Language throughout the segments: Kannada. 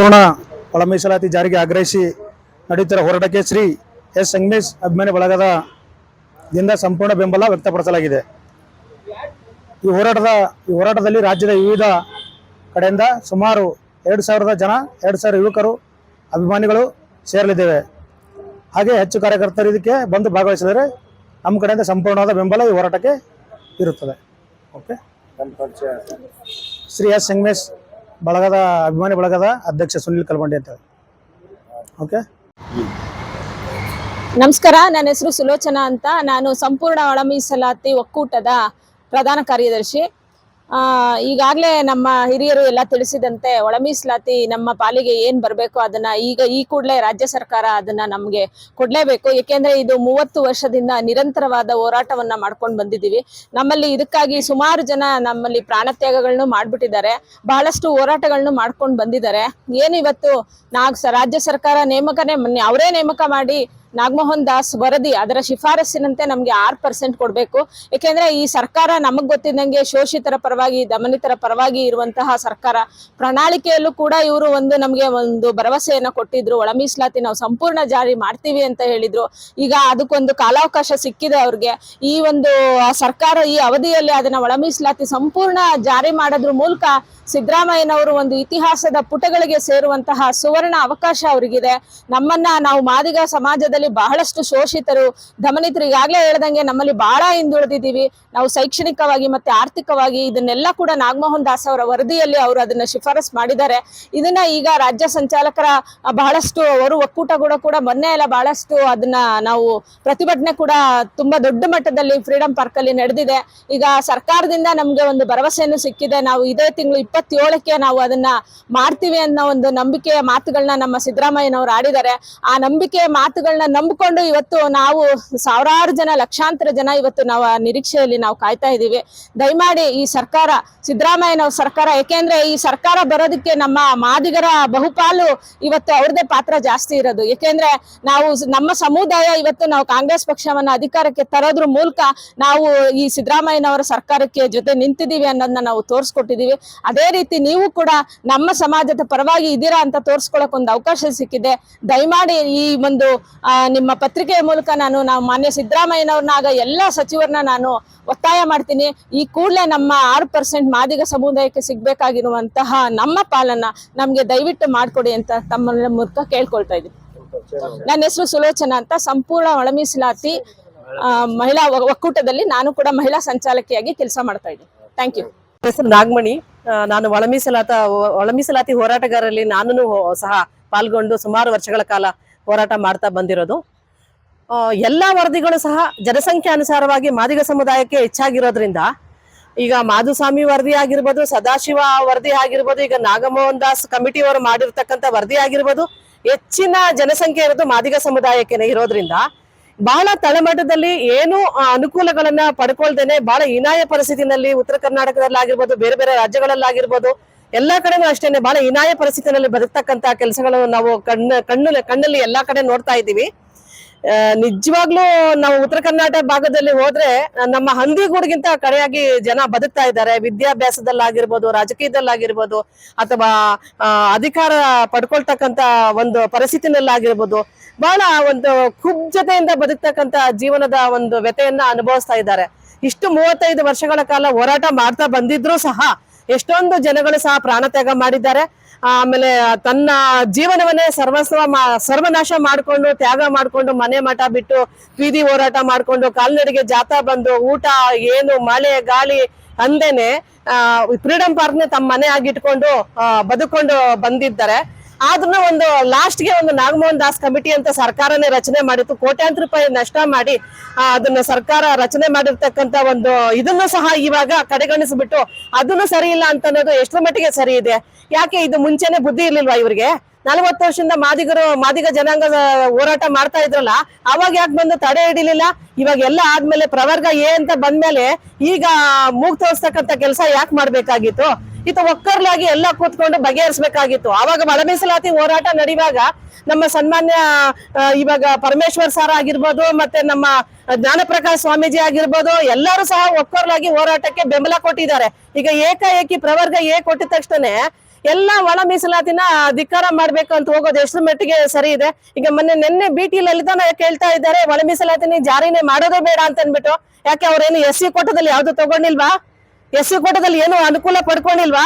ಸಂಪೂರ್ಣ ಒಳ ಮೀಸಲಾತಿ ಜಾರಿಗೆ ಆಗ್ರಹಿಸಿ ನಡೆಯುತ್ತಿರುವ ಹೋರಾಟಕ್ಕೆ ಶ್ರೀ ಎಸ್ ಸಂಗಮೇಶ್ ಅಭಿಮಾನಿ ಬಳಗದ ದಿಂದ ಸಂಪೂರ್ಣ ಬೆಂಬಲ ವ್ಯಕ್ತಪಡಿಸಲಾಗಿದೆ। ಈ ಹೋರಾಟದಲ್ಲಿ ರಾಜ್ಯದ ವಿವಿಧ ಕಡೆಯಿಂದ ಸುಮಾರು 2,000 ಯುವಕರು ಅಭಿಮಾನಿಗಳು ಸೇರಲಿದ್ದೇವೆ। ಹಾಗೆ ಹೆಚ್ಚು ಕಾರ್ಯಕರ್ತರು ಇದಕ್ಕೆ ಬಂದು ಭಾಗವಹಿಸಿದರೆ ನಮ್ಮ ಕಡೆಯಿಂದ ಸಂಪೂರ್ಣವಾದ ಬೆಂಬಲ ಈ ಹೋರಾಟಕ್ಕೆ ಇರುತ್ತದೆ। ಓಕೆ, ಶ್ರೀ ಎಸ್ ಸಂಗಮೇಶ್ ಬಳಗದ ಅಭಿಮಾನಿ ಬಳಗದ ಅಧ್ಯಕ್ಷ ಸುನಿಲ್ ಕಲ್ಬಂಡಿ ಅಂತ. ಓಕೆ, ನಮಸ್ಕಾರ, ನನ್ನ ಹೆಸರು ಸುಲೋಚನಾ ಅಂತ. ನಾನು ಸಂಪೂರ್ಣ ಒಳ ಮೀಸಲಾತಿ ಒಕ್ಕೂಟದ ಪ್ರಧಾನ ಕಾರ್ಯದರ್ಶಿ. ಈಗಾಗಲೇ ನಮ್ಮ ಹಿರಿಯರು ಎಲ್ಲ ತಿಳಿಸಿದಂತೆ ಒಳ ಮೀಸಲಾತಿ ನಮ್ಮ ಪಾಲಿಗೆ ಏನು ಬರಬೇಕು ಅದನ್ನ ಈ ಕೂಡಲೇ ರಾಜ್ಯ ಸರ್ಕಾರ ಅದನ್ನ ನಮಗೆ ಕೊಡಲೇಬೇಕು. ಏಕೆಂದ್ರೆ ಇದು 30 ವರ್ಷದಿಂದ ನಿರಂತರವಾದ ಹೋರಾಟವನ್ನ ಮಾಡ್ಕೊಂಡು ಬಂದಿದ್ದೀವಿ. ನಮ್ಮಲ್ಲಿ ಇದಕ್ಕಾಗಿ ಸುಮಾರು ಜನ ನಮ್ಮಲ್ಲಿ ಪ್ರಾಣತ್ಯಾಗಗಳನ್ನು ಮಾಡ್ಬಿಟ್ಟಿದ್ದಾರೆ, ಬಹಳಷ್ಟು ಹೋರಾಟಗಳನ್ನು ಮಾಡ್ಕೊಂಡು ಬಂದಿದ್ದಾರೆ. ಏನಿವತ್ತು ರಾಜ್ಯ ಸರ್ಕಾರ ಅವರೇ ನೇಮಕ ಮಾಡಿ ನಾಗಮೋಹನ್ ದಾಸ್ ವರದಿ ಅದರ ಶಿಫಾರಸ್ಸಿನಂತೆ ನಮ್ಗೆ 6% ಕೊಡ್ಬೇಕು. ಯಾಕೆಂದ್ರೆ ಈ ಸರ್ಕಾರ ನಮಗ್ ಗೊತ್ತಿದ್ದಂಗೆ ಶೋಷಿತರ ಪರವಾಗಿ, ದಮನಿತರ ಪರವಾಗಿ ಇರುವಂತಹ ಸರ್ಕಾರ. ಪ್ರಣಾಳಿಕೆಯಲ್ಲೂ ಕೂಡ ಇವರು ನಮ್ಗೆ ಒಂದು ಭರವಸೆಯನ್ನ ಕೊಟ್ಟಿದ್ರು, ಒಳ ಮೀಸಲಾತಿ ನಾವು ಸಂಪೂರ್ಣ ಜಾರಿ ಮಾಡ್ತೀವಿ ಅಂತ ಹೇಳಿದ್ರು. ಈಗ ಅದಕ್ಕೊಂದು ಕಾಲಾವಕಾಶ ಸಿಕ್ಕಿದೆ ಅವ್ರಿಗೆ. ಈ ಒಂದು ಸರ್ಕಾರ ಈ ಅವಧಿಯಲ್ಲಿ ಅದನ್ನ ಒಳ ಮೀಸಲಾತಿ ಸಂಪೂರ್ಣ ಜಾರಿ ಮಾಡೋದ್ರ ಮೂಲಕ ಸಿದ್ದರಾಮಯ್ಯನವರು ಒಂದು ಇತಿಹಾಸದ ಪುಟಗಳಿಗೆ ಸೇರುವಂತಹ ಸುವರ್ಣ ಅವಕಾಶ ಅವರಿಗಿದೆ. ನಾವು ಮಾದಿಗ ಸಮಾಜದಲ್ಲಿ ಬಹಳಷ್ಟು ಶೋಷಿತರು, ದಮನಿತರು, ಈಗಾಗಲೇ ಹೇಳ್ದಂಗೆ ನಮ್ಮಲ್ಲಿ ಬಹಳ ಹಿಂದುಳಿದಿದ್ದೀವಿ. ನಾವು ಶೈಕ್ಷಣಿಕವಾಗಿ ಮತ್ತೆ ಆರ್ಥಿಕವಾಗಿ ಇದನ್ನೆಲ್ಲ ಕೂಡ ನಾಗಮೋಹನ್ ದಾಸ್ ಅವರ ವರದಿಯಲ್ಲಿ ಅವರು ಅದನ್ನ ಶಿಫಾರಸ್ ಮಾಡಿದ್ದಾರೆ. ಇದನ್ನ ಈಗ ರಾಜ್ಯ ಸಂಚಾಲಕರ ಬಹಳಷ್ಟು ಅವರು ಒಕ್ಕೂಟ ಕೂಡ ಮೊನ್ನೆ ಎಲ್ಲ ಬಹಳಷ್ಟು ಅದನ್ನ ನಾವು ಪ್ರತಿಭಟನೆ ಕೂಡ ತುಂಬಾ ದೊಡ್ಡ ಮಟ್ಟದಲ್ಲಿ ಫ್ರೀಡಂ ಪಾರ್ಕ್ ಅಲ್ಲಿ ನಡೆದಿದೆ. ಈಗ ಸರ್ಕಾರದಿಂದ ನಮ್ಗೆ ಒಂದು ಭರವಸೆಯನ್ನು ಸಿಕ್ಕಿದೆ. ನಾವು ಇದೇ ತಿಂಗಳು 27ಕ್ಕೆ ನಾವು ಅದನ್ನ ಮಾಡ್ತೀವಿ ಅನ್ನೋ ಒಂದು ನಂಬಿಕೆಯ ಮಾತುಗಳನ್ನ ನಮ್ಮ ಸಿದ್ದರಾಮಯ್ಯನವರು ಆಡಿದ್ದಾರೆ. ಆ ನಂಬಿಕೆಯ ಮಾತುಗಳನ್ನ ನಂಬಿಕೊಂಡು ಇವತ್ತು ನಾವು ಸಾವಿರಾರು ಜನ, ಲಕ್ಷಾಂತರ ಜನ ಇವತ್ತು ನಾವು ನಿರೀಕ್ಷೆಯಲ್ಲಿ ನಾವು ಕಾಯ್ತಾ ಇದ್ದೀವಿ. ದಯಮಾಡಿ ಈ ಸರ್ಕಾರ, ಸಿದ್ದರಾಮಯ್ಯನವ್ರ ಸರ್ಕಾರ, ಯಾಕೆಂದ್ರೆ ಈ ಸರ್ಕಾರ ಬರೋದಕ್ಕೆ ನಮ್ಮ ಮಾದಿಗರ ಬಹುಪಾಲು ಇವತ್ತು ಅವ್ರದೇ ಪಾತ್ರ ಜಾಸ್ತಿ ಇರೋದು. ಯಾಕೆಂದ್ರೆ ನಮ್ಮ ಸಮುದಾಯ ಇವತ್ತು ನಾವು ಕಾಂಗ್ರೆಸ್ ಪಕ್ಷವನ್ನ ಅಧಿಕಾರಕ್ಕೆ ತರೋದ್ರ ಮೂಲಕ ನಾವು ಈ ಸಿದ್ದರಾಮಯ್ಯನವರ ಸರ್ಕಾರಕ್ಕೆ ಜೊತೆ ನಿಂತಿದ್ದೀವಿ ಅನ್ನೋದನ್ನ ನಾವು ತೋರಿಸ್ಕೊಟ್ಟಿದೀವಿ. ಅದೇ ರೀತಿ ನೀವು ಕೂಡ ನಮ್ಮ ಸಮಾಜದ ಪರವಾಗಿ ಇದ್ದೀರಾ ಅಂತ ತೋರಿಸ್ಕೊಳಕ್ ಒಂದು ಅವಕಾಶ ಸಿಕ್ಕಿದೆ. ದಯಮಾಡಿ ಈ ಒಂದು ನಿಮ್ಮ ಪತ್ರಿಕೆಯ ಮೂಲಕ ನಾವು ಮಾನ್ಯ ಸಿದ್ದರಾಮಯ್ಯನವ್ರನ್ನಾಗ ಎಲ್ಲ ಸಚಿವರನ್ನ ನಾನು ಒತ್ತಾಯ ಮಾಡ್ತೀನಿ, ಈ ಕೂಡಲೇ ನಮ್ಮ 6% ಮಾದಿಗ ಸಮುದಾಯಕ್ಕೆ ಸಿಗ್ಬೇಕಾಗಿರುವಂತಹ ನಮ್ಮ ಪಾಲನ್ನ ನಮ್ಗೆ ದಯವಿಟ್ಟು ಮಾಡ್ಕೊಡಿ ಅಂತ ತಮ್ಮ ಮೂಲಕ ಕೇಳ್ಕೊಳ್ತಾ ಇದ್ದೀನಿ. ನನ್ನ ಹೆಸರು ಸುಲೋಚನಾ ಅಂತ. ಸಂಪೂರ್ಣ ಒಳ ಮೀಸಲಾತಿ ಮಹಿಳಾ ಒಕ್ಕೂಟದಲ್ಲಿ ನಾನು ಕೂಡ ಮಹಿಳಾ ಸಂಚಾಲಕಿಯಾಗಿ ಕೆಲಸ ಮಾಡ್ತಾ ಇದ್ದೀನಿ. Thank you. ಹೆಸರು ನಾಗಮಣಿ. ನಾನು ಒಳ ಮೀಸಲಾತಿ ಹೋರಾಟಗಾರರಲ್ಲಿ ನಾನು ಸಹ ಪಾಲ್ಗೊಂಡು ಸುಮಾರು ವರ್ಷಗಳ ಕಾಲ ಹೋರಾಟ ಮಾಡ್ತಾ ಬಂದಿರೋದು. ಎಲ್ಲಾ ವರದಿಗಳು ಸಹ ಜನಸಂಖ್ಯೆ ಅನುಸಾರವಾಗಿ ಮಾದಿಗ ಸಮುದಾಯಕ್ಕೆ ಹೆಚ್ಚಾಗಿರೋದ್ರಿಂದ ಈಗ ಮಾಧುಸ್ವಾಮಿ ವರದಿ ಆಗಿರ್ಬೋದು, ಸದಾಶಿವ ವರದಿ ಆಗಿರ್ಬೋದು, ಈಗ ನಾಗಮೋಹನ್ ದಾಸ್ ಕಮಿಟಿಯವರು ಮಾಡಿರ್ತಕ್ಕಂಥ ವರದಿ ಆಗಿರ್ಬೋದು, ಹೆಚ್ಚಿನ ಜನಸಂಖ್ಯೆ ಇರೋದು ಮಾದಿಗ ಸಮುದಾಯಕ್ಕೆ ಇರೋದ್ರಿಂದ ಬಹಳ ತಳಮಟ್ಟದಲ್ಲಿ ಏನು ಅನುಕೂಲಗಳನ್ನ ಪಡ್ಕೊಳ್ದೇನೆ ಬಹಳ ಹೀನಾಯ ಪರಿಸ್ಥಿತಿನಲ್ಲಿ ಉತ್ತರ ಕರ್ನಾಟಕದಲ್ಲಿ ಆಗಿರ್ಬೋದು, ಬೇರೆ ಬೇರೆ ರಾಜ್ಯಗಳಲ್ಲಾಗಿರ್ಬೋದು, ಎಲ್ಲಾ ಕಡೆನೂ ಅಷ್ಟೇನೆ ಬಹಳ ಹೀನಾಯ ಪರಿಸ್ಥಿತಿನಲ್ಲಿ ಬದುಕ್ತಕ್ಕಂತ ಕೆಲಸಗಳು ನಾವು ಕಣ್ಣಲ್ಲಿ ಎಲ್ಲಾ ಕಡೆ ನೋಡ್ತಾ ಇದ್ದೀವಿ. ನಿಜವಾಗ್ಲೂ ನಾವು ಉತ್ತರ ಕರ್ನಾಟಕ ಭಾಗದಲ್ಲಿ ಹೋದ್ರೆ ನಮ್ಮ ಹಂದಿಗೂಡಿಗಿಂತ ಕಡೆಯಾಗಿ ಜನ ಬದುಕ್ತಾ ಇದ್ದಾರೆ. ವಿದ್ಯಾಭ್ಯಾಸದಲ್ಲಾಗಿರ್ಬೋದು, ರಾಜಕೀಯದಲ್ಲಾಗಿರ್ಬೋದು, ಅಥವಾ ಅಧಿಕಾರ ಪಡ್ಕೊಳ್ತಕ್ಕಂತ ಒಂದು ಪರಿಸ್ಥಿತಿನಲ್ಲಾಗಿರ್ಬೋದು ಬಹಳ ಒಂದು ಕುಬ್ಜತೆಯಿಂದ ಬದುಕ್ತಕ್ಕಂತ ಜೀವನದ ಒಂದು ವ್ಯತೆಯನ್ನ ಅನುಭವಿಸ್ತಾ ಇದ್ದಾರೆ. ಇಷ್ಟು 35 ವರ್ಷಗಳ ಕಾಲ ಹೋರಾಟ ಮಾಡ್ತಾ ಬಂದಿದ್ರು ಸಹ ಎಷ್ಟೊಂದು ಜನಗಳು ಸಹ ಪ್ರಾಣತ್ಯಾಗ ಮಾಡಿದ್ದಾರೆ. ಆಮೇಲೆ ತನ್ನ ಜೀವನವನ್ನೇ ಸರ್ವನಾಶ ಮಾಡ್ಕೊಂಡು, ತ್ಯಾಗ ಮಾಡ್ಕೊಂಡು, ಮನೆ ಮಠ ಬಿಟ್ಟು ಬೀದಿ ಹೋರಾಟ ಮಾಡ್ಕೊಂಡು, ಕಾಲ್ನಡಿಗೆ ಜಾಥಾ ಬಂದು, ಊಟ ಏನು ಮಳೆ ಗಾಳಿ ಅಂದೇನೆ ಫ್ರೀಡಂ ಪಾರ್ಕ್ನೆ ತಮ್ಮ ಮನೆ ಆಗಿಟ್ಕೊಂಡು ಬದುಕೊಂಡು ಬಂದಿದ್ದಾರೆ. ಆದ್ರೂ ಒಂದು ಲಾಸ್ಟ್ಗೆ ಒಂದು ನಾಗಮೋಹನ್ ದಾಸ್ ಕಮಿಟಿ ಅಂತ ಸರ್ಕಾರನೇ ರಚನೆ ಮಾಡಿತ್ತು. ಕೋಟ್ಯಾಂತರ ರೂಪಾಯಿ ನಷ್ಟ ಮಾಡಿ ಅದನ್ನ ಸರ್ಕಾರ ರಚನೆ ಮಾಡಿರ್ತಕ್ಕಂತ ಒಂದು ಇದನ್ನು ಸಹ ಇವಾಗ ಕಡೆಗಣಿಸ್ಬಿಟ್ಟು ಅದನ್ನು ಸರಿ ಇಲ್ಲ ಅಂತ ಅನ್ನೋದು ಎಷ್ಟರ ಮಟ್ಟಿಗೆ ಸರಿ ಇದೆ? ಯಾಕೆ ಇದು ಮುಂಚೆನೆ ಬುದ್ಧಿ ಇರ್ಲಿಲ್ವಾ ಇವ್ರಿಗೆ? 40 ವರ್ಷದಿಂದ ಮಾದಿಗ ಜನಾಂಗ ಹೋರಾಟ ಮಾಡ್ತಾ ಇದ್ರಲ್ಲ, ಅವಾಗ ಯಾಕೆ ಬಂದು ತಡೆ ಹಿಡಿಲಿಲ್ಲ? ಇವಾಗ ಎಲ್ಲ ಆದ್ಮೇಲೆ ಪ್ರವರ್ಗ ಅಂತ ಬಂದ್ಮೇಲೆ ಈಗ ಮೂಗ್ ತೋರಿಸ್ತಕ್ಕಂತ ಕೆಲಸ ಯಾಕೆ ಮಾಡ್ಬೇಕಾಗಿತ್ತು? ಒಕ್ಕರ್ಲಾಗಿ ಎಲ್ಲ ಕೂತ್ಕೊಂಡು ಬಗೆಹರಿಸಬೇಕಾಗಿತ್ತು. ಆವಾಗ ಒಳ ಮೀಸಲಾತಿ ಹೋರಾಟ ನಡೆಯುವಾಗ ನಮ್ಮ ಸನ್ಮಾನ್ಯ ಇವಾಗ ಪರಮೇಶ್ವರ್ ಸರ್ ಆಗಿರ್ಬೋದು, ಮತ್ತೆ ನಮ್ಮ ಜ್ಞಾನಪ್ರಕಾಶ್ ಸ್ವಾಮೀಜಿ ಆಗಿರ್ಬೋದು, ಎಲ್ಲರೂ ಸಹ ಒಕ್ಕರ್ಲಾಗಿ ಹೋರಾಟಕ್ಕೆ ಬೆಂಬಲ ಕೊಟ್ಟಿದ್ದಾರೆ. ಈಗ ಏಕಾಏಕಿ ಪ್ರವರ್ಗ ಕೊಟ್ಟಿದ ತಕ್ಷಣ ಎಲ್ಲ ಒಳ ಮೀಸಲಾತಿನ ಧಿಕ್ಕಾರ ಮಾಡ್ಬೇಕು ಅಂತ ಹೋಗೋದು ಎಷ್ಟರ ಮಟ್ಟಿಗೆ ಸರಿ ಇದೆ? ಈಗ ನಿನ್ನೆ BT ಲಲಿತಾನ ಕೇಳ್ತಾ ಇದ್ದಾರೆ ಒಳ ಮೀಸಲಾತಿನ ಜಾರಿನೇ ಮಾಡೋದೇ ಬೇಡ ಅಂತ ಅಂದ್ಬಿಟ್ಟು. ಯಾಕೆ ಅವ್ರೇನು SC ಕೋಟದಲ್ಲಿ ಯಾವ್ದು ತಗೊಂಡಿಲ್ವಾ? SC ಕೋಟದಲ್ಲಿ ಏನು ಅನುಕೂಲ ಪಡ್ಕೊಂಡಿಲ್ವಾ?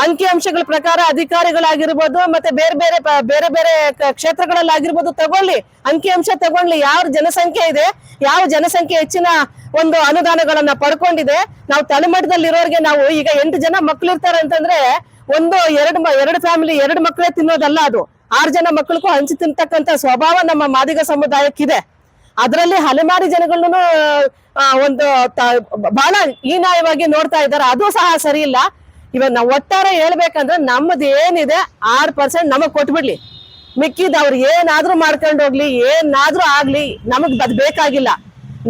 ಅಂಕಿ ಅಂಶಗಳ ಪ್ರಕಾರ ಅಧಿಕಾರಿಗಳಾಗಿರ್ಬೋದು ಮತ್ತೆ ಬೇರೆ ಕ್ಷೇತ್ರಗಳಲ್ಲಾಗಿರ್ಬೋದು ತಗೊಳ್ಳಿ, ಅಂಕಿ ಅಂಶ ತಗೊಳ್ಳಿ. ಯಾವ ಜನಸಂಖ್ಯೆ ಇದೆ, ಯಾವ ಜನಸಂಖ್ಯೆ ಹೆಚ್ಚಿನ ಒಂದು ಅನುದಾನಗಳನ್ನ ಪಡ್ಕೊಂಡಿದೆ. ನಾವು ತಳಮಟ್ಟದಲ್ಲಿ ಇರೋರಿಗೆ ನಾವು ಈಗ 8 ಜನ ಮಕ್ಳು ಇರ್ತಾರೆ ಅಂತಂದ್ರೆ ಎರಡು ಫ್ಯಾಮಿಲಿ 2 ಮಕ್ಕಳೇ ತಿನ್ನೋದಲ್ಲ, ಅದು 6 ಜನ ಮಕ್ಕಳಿಗೂ ಹಂಚಿ ತಿಂತಕ್ಕಂತ ಸ್ವಭಾವ ನಮ್ಮ ಮಾದಿಗ ಸಮುದಾಯಕ್ಕಿದೆ. ಅದರಲ್ಲಿ ಹಲವಾರು ಜನಗಳನ್ನು ಬಹಳ ಹೀನಾಯವಾಗಿ ನೋಡ್ತಾ ಇದ್ದಾರೆ. ಅದು ಸಹ ಸರಿ ಇಲ್ಲ. ಇವಾಗ ನಾವು ಒಟ್ಟಾರೆ ಹೇಳ್ಬೇಕಂದ್ರೆ ನಮ್ಮದು ಏನಿದೆ 6% ನಮಗ್ ಕೊಟ್ಬಿಡ್ಲಿ, ಮಿಕ್ಕಿದ ಅವ್ರು ಏನಾದ್ರೂ ಮಾಡ್ಕೊಂಡು ಹೋಗ್ಲಿ, ಏನಾದ್ರೂ ಆಗ್ಲಿ, ನಮಗ್ ಅದ್ ಬೇಕಾಗಿಲ್ಲ.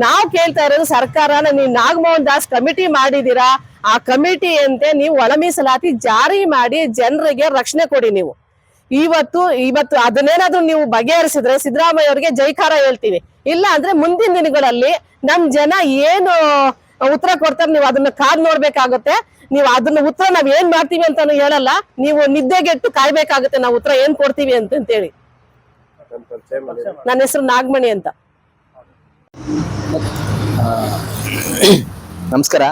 ನಾವು ಕೇಳ್ತಾ ಇರೋದು ಸರ್ಕಾರನ, ನೀವು ನಾಗಮೋಹನ್ ದಾಸ್ ಕಮಿಟಿ ಮಾಡಿದೀರಾ, ಆ ಕಮಿಟಿ ಅಂತೆ ನೀವು ಒಳ ಮೀಸಲಾತಿ ಜಾರಿ ಮಾಡಿ ಜನರಿಗೆ ರಕ್ಷಣೆ ಕೊಡಿ. ನೀವು ಇವತ್ತು ಅದನ್ನೇನಾದ್ರೂ ನೀವು ಬಗೆಹರಿಸಿದ್ರೆ ಸಿದ್ದರಾಮಯ್ಯ ಅವರಿಗೆ ಜೈಕಾರ ಹೇಳ್ತೀವಿ. ಇಲ್ಲ ಅಂದ್ರೆ ಮುಂದಿನ ದಿನಗಳಲ್ಲಿ ನಮ್ ಜನ ಏನು ಉತ್ತರ ಕೊಡ್ತಾರೆ ನೀವು ಅದನ್ನ ಕಾದ್ ನೋಡ್ಬೇಕಾಗತ್ತೆ. ನೀವು ಅದನ್ನ ಉತ್ತರ ನಾವ್ ಏನ್ ಮಾಡ್ತೀವಿ ಅಂತಾನು ಹೇಳಲ್ಲ, ನೀವು ನಿದ್ದೆಗೆಟ್ಟು ಕಾಯ್ಬೇಕಾಗತ್ತೆ ನಾವು ಉತ್ತರ ಏನ್ ಕೊಡ್ತೀವಿ ಅಂತೇಳಿ. ನನ್ನ ಹೆಸರು ನಾಗಮಣಿ ಅಂತ. ನಮಸ್ಕಾರ,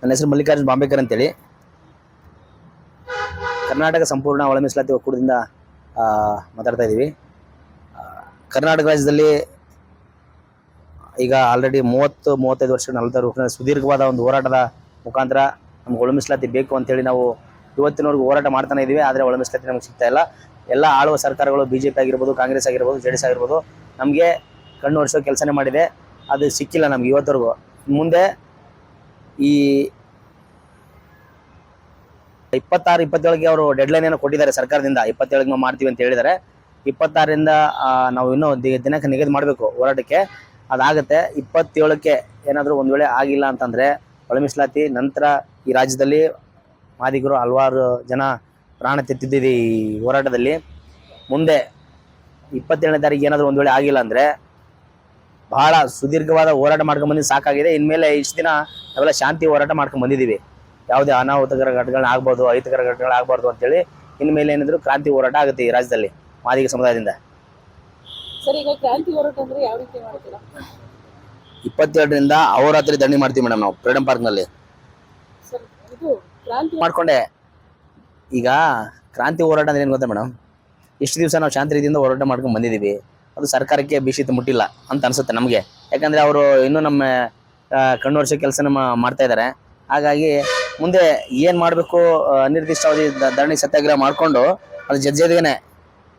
ನನ್ನ ಹೆಸರು ಮಲ್ಲಿಕಾರ್ಜುನ್ ಬಾಂಬೇಕರ್ ಅಂತೇಳಿ. ಕರ್ನಾಟಕ ಸಂಪೂರ್ಣ ಒಳ ಮೀಸಲಾತಿ ಒಕ್ಕೂಟದಿಂದ ಮಾತಾಡ್ತಾ ಇದ್ದೀವಿ. ಕರ್ನಾಟಕ ರಾಜ್ಯದಲ್ಲಿ ಈಗ ಆಲ್ರೆಡಿ 30-35 ವರ್ಷ 40 ವರ್ಷ ಸುದೀರ್ಘವಾದ ಒಂದು ಹೋರಾಟದ ಮುಖಾಂತರ ನಮ್ಗೆ ಒಳ ಮೀಸಲಾತಿ ಬೇಕು ಅಂತೇಳಿ ನಾವು ಇವತ್ತಿನವರೆಗೂ ಹೋರಾಟ ಮಾಡ್ತಾನೆ ಇದ್ದೀವಿ. ಆದರೆ ಒಳ ಮೀಸಲಾತಿ ನಮಗೆ ಸಿಗ್ತಾ ಇಲ್ಲ. ಎಲ್ಲ ಆಳುವ ಸರ್ಕಾರಗಳು BJP ಆಗಿರ್ಬೋದು, ಕಾಂಗ್ರೆಸ್ ಆಗಿರ್ಬೋದು, JDS ಆಗಿರ್ಬೋದು ನಮಗೆ ಕಣ್ಣು ವರ್ಷೋ ಕೆಲಸನೇ ಮಾಡಿದೆ, ಅದು ಸಿಕ್ಕಿಲ್ಲ ನಮ್ಗೆ ಇವತ್ತವರೆಗೂ. ಮುಂದೆ ಈ 26-27ಗೆ ಅವರು ಡೆಡ್ಲೈನ್ ಏನೋ ಕೊಟ್ಟಿದ್ದಾರೆ ಸರ್ಕಾರದಿಂದ, 27ಗೆ ನಾವು ಮಾಡ್ತೀವಿ ಅಂತ ಹೇಳಿದ್ದಾರೆ. 26ರಿಂದ ನಾವು ಇನ್ನೂ ದಿನಕ್ಕೆ ನಿಗದಿ ಮಾಡಬೇಕು ಹೋರಾಟಕ್ಕೆ, ಅದಾಗುತ್ತೆ. 27ಕ್ಕೆ ಏನಾದರೂ ಒಂದು ವೇಳೆ ಆಗಿಲ್ಲ ಅಂತಂದರೆ ಒಳ ಮೀಸಲಾತಿ ನಂತರ ಈ ರಾಜ್ಯದಲ್ಲಿ ಮಾದಿಗರು ಹಲವಾರು ಜನ ಪ್ರಾಣ ತೆತ್ತಿದ್ದೀವಿ ಈ ಹೋರಾಟದಲ್ಲಿ. ಮುಂದೆ 27ನೇ ತಾರೀಕು ಏನಾದರೂ ಒಂದು ವೇಳೆ ಆಗಿಲ್ಲ ಅಂದರೆ ಬಹಳ ಸುದೀರ್ಘವಾದ ಹೋರಾಟ ಮಾಡ್ಕೊಂಡು ಬಂದಿದ್ದು ಸಾಕಾಗಿದೆ. ಇನ್ಮೇಲೆ ಇಷ್ಟು ದಿನ ನಾವೆಲ್ಲ ಶಾಂತಿ ಹೋರಾಟ ಮಾಡ್ಕೊಂಡು ಬಂದಿದ್ದೀವಿ. ಯಾವುದೇ ಅನಾಹುತಕರ ಘಟನೆಗಳನ್ನ ಆಗ್ಬೋದು, ಅಹಿತಕರ ಘಟನೆಗಳು ಆಗ್ಬಾರ್ದು ಅಂತೇಳಿ ಇನ್ಮೇಲೆ ಏನಿದ್ರು ಕ್ರಾಂತಿ ಹೋರಾಟ ಆಗುತ್ತೆ ಈ ರಾಜ್ಯದಲ್ಲಿ ಮಾದಿಗ ಸಮುದಾಯದಿಂದ. ಸರ್, ಈಗ ಕ್ರಾಂತಿ ಹೋರಾಟ ಅಂದ್ರೆ ಯಾವ ರೀತಿ ಮಾಡ್ತೀರಾ? 27ರಿಂದ ಅಹೋರಾತ್ರಿ ದಂಡಿ ಮಾಡ್ತೀವಿ ಮೇಡಮ್ ನಾವು ಫ್ರೀಡಂ ಪಾರ್ಕ್ನಲ್ಲಿ ಮಾಡ್ಕೊಂಡೆ. ಈಗ ಕ್ರಾಂತಿ ಹೋರಾಟ ಅಂದ್ರೆ ಏನು ಗೊತ್ತಾ ಮೇಡಮ್, ಇಷ್ಟು ದಿವಸ ನಾವು ಶಾಂತಿ ರೀತಿಯಿಂದ ಹೋರಾಟ ಮಾಡ್ಕೊಂಡು ಬಂದಿದ್ದೀವಿ. ಅದು ಸರ್ಕಾರಕ್ಕೆ ಬಿಸಿ ಮುಟ್ಟಿಲ್ಲ ಅಂತ ಅನ್ಸುತ್ತೆ ನಮಗೆ. ಯಾಕಂದರೆ ಅವರು ಇನ್ನೂ ನಮ್ಮ ಕಣ್ಣು ವರ್ಷ ಕೆಲಸ ಮಾಡ್ತಾ ಇದ್ದಾರೆ. ಹಾಗಾಗಿ ಮುಂದೆ ಏನು ಮಾಡಬೇಕು, ಅನಿರ್ದಿಷ್ಟಾವಧಿ ಧರಣಿ ಸತ್ಯಾಗ್ರಹ ಮಾಡಿಕೊಂಡು ಅದು ಜಜ್ಜೆದೇನೆ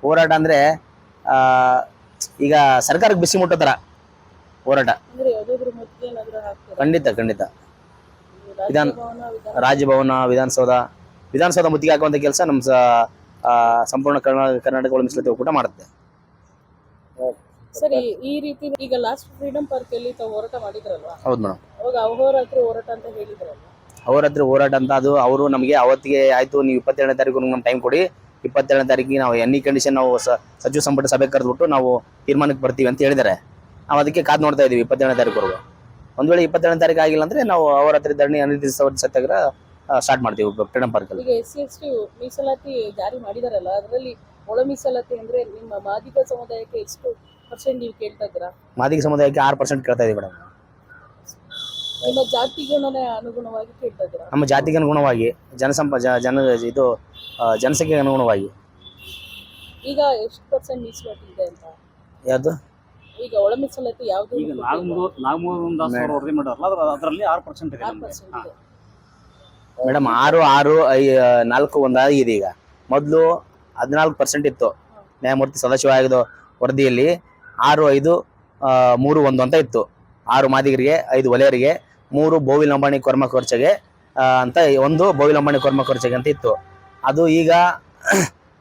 ಹೋರಾಟ ಅಂದರೆ ಈಗ ಸರ್ಕಾರಕ್ಕೆ ಬಿಸಿ ಮುಟ್ಟೋ ಥರ ಹೋರಾಟ. ಖಂಡಿತ ರಾಜಭವನ, ವಿಧಾನಸೌಧ ಮುತ್ತಿಗೆ ಹಾಕುವಂಥ ಕೆಲಸ ನಮ್ಮ ಸಂಪೂರ್ಣ ಕರ್ನಾಟಕ ಒಳ ಮೀಸಲಾತಿ ಒಕ್ಕೂಟ ಮಾಡುತ್ತೆ. ಸರಿ, ಈ ರೀತಿ ಈಗ ಲಾಸ್ಟ್ ಫ್ರೀಡಂ ಪಾರ್ಕ್ ಅಲ್ಲಿ ತಾವು ಹೋರಾಟ ಮಾಡಿದ್ರಲ್ವಾ? ಹೌದು ಮೇಡಮ್. ಅವಾಗ ಅಹೋರಾತ್ರಿ ಹೋರಾಟ ಅಂತ ಹೇಳಿದ್ರಲ್ವಾ? ಅಹೋರಾತ್ರಿ ಹೋರಾಟ ಅಂತ ಅದು ಅವರು ನಮಗೆ ಅವತ್ತಿಗೆ ಆಯ್ತು, ನೀವು 27ನೇ ತಾರೀಕು ನಮ್ಗೆ ಟೈಮ್ ಕೊಡಿ, 27ನೇ ತಾರೀಕಿಗೆ ನಾವು ಎನಿ ಕಂಡೀಷನ್ ನಾವು ಸಚಿವ ಸಂಪುಟ ಸಭೆ ಕರೆದ್ಬಿಟ್ಟು ನಾವು ತೀರ್ಮಾನಕ್ಕೆ ಬರ್ತೀವಿ ಅಂತ ಹೇಳಿದ್ದಾರೆ. ನಾವು ಅದಕ್ಕೆ ಕಾದು ನೋಡ್ತಾ ಇದೀವಿ 27ನೇ ತಾರೀಕುವರೆಗೂ. ಒಂದು ವೇಳೆ 27ನೇ ತಾರೀಕು ಆಗಿಲ್ಲ ಅಂದ್ರೆ ನಾವು ಅಹೋರಾತ್ರಿ ಧರಣಿ ಅನಿರ್ದಿಷ್ಟಾವಧಿ ಸತ್ಯಾಗ್ರಹ ಸ್ಟಾರ್ಟ್ ಮಾಡ್ತೀವಿ ಫ್ರೀಡಂ ಪಾರ್ಕ್ ಅಲ್ಲಿ. ಈಗ SC/ST ಮೀಸಲಾತಿ ಜಾರಿ ಮಾಡಿದಾರಲ್ಲ, ಅದರಲ್ಲಿ ಒಳ ಮೀಸಲಾತಿ ಅಂದ್ರೆ ನಿಮ್ಮ ಮಾದಿಗ ಸಮುದಾಯಕ್ಕೆ ಎಷ್ಟು % ನೀವು ಕೇಳ್ತಾ ಇದ್ದೀರಾ? ಮಾದಿಗ ಸಮುದಾಯಕ್ಕೆ 6% ಕೇಳ್ತಾ ಇದೀವಿ ಮೇಡಮ್. ನಿಮ್ಮ ಜಾತಿಗೆ ಅನುಗುಣವಾಗಿ ಕೇಳ್ತಾ ಇದ್ದೀರಾ? ನಮ್ಮ ಜಾತಿಗೆ ಅನುಗುಣವಾಗಿ, ಜನಸಂಖ್ಯೆಗೆ ಅನುಗುಣವಾಗಿ. ಈಗ ಎಷ್ಟು % ಮೀಸಲಾತಿ ಇದೆ ಅಂತ? ಯಾವುದು? ಈಗ ಒಳ ಮೀಸಲಾತಿ ಯಾವುದು? ಈಗ ನಾಗಮೋಹನ್ ದಾಸ್ ಅವರು ವರದಿ ಮಾಡಿರಲ್ಲ, ಅದರಲ್ಲಿ 6% ಇದೆ. 6% ಇದೆ ಮೇಡಮ್. 6, 4 ಒಂದಾಗಿದೆ. ಈಗ ಮೊದಲು 14% ಇತ್ತು ನ್ಯಾಯಮೂರ್ತಿ ಸದಾಶಿವ ಆಯೋಗದ ವರದಿಯಲ್ಲಿ. 6, 5, 3, 1 ಅಂತ ಇತ್ತು. 6 ಮಾದಿಗರಿಗೆ, 5 ವಲಯರಿಗೆ, 3 ಬೋವಿ ಲಂಬಾಣಿ ಕೊರ್ಮ ಕೊರ್ಚೆಗೆ ಅಂತ, 1 ಬೋವಿ ಲಂಬಾಣಿ ಕೊರ್ಮ ಕೊರ್ಚೆಗೆ ಅಂತ ಇತ್ತು. ಅದು ಈಗ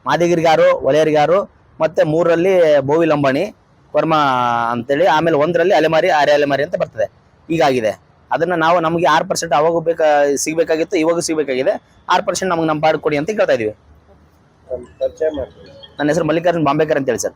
ಮಾದಿಗರಿಗೆ 6, ವಲಯರಿಗೆ 6, ಮತ್ತೆ 3ರಲ್ಲಿ ಬೋವಿ ಲಂಬಾಣಿ ಕೊರ್ಮ ಅಂತೇಳಿ, ಆಮೇಲೆ 1ರಲ್ಲಿ ಅಲೆಮಾರಿ, ಅಲೆಮಾರಿ ಅಂತ ಬರ್ತದೆ. ಹೀಗಾಗಿದೆ. ಅದನ್ನ ನಾವು ನಮಗೆ 6% ಅವಾಗ ಸಿಗ್ಬೇಕಾಗಿತ್ತು, ಇವಾಗ ಸಿಗ್ಬೇಕಾಗಿದೆ. 6% ನಮ್ಗೆ ನಮ್ಮ ಪಾಡು ಕೊಡಿ ಅಂತ ಕೇಳ್ತಾ ಇದೀವಿ. ನನ್ನ ಹೆಸರು ಮಲ್ಲಿಕಾರ್ಜುನ್ ಬಾಂಬೇಕರ್ ಅಂತ ಹೇಳಿ ಸರ್.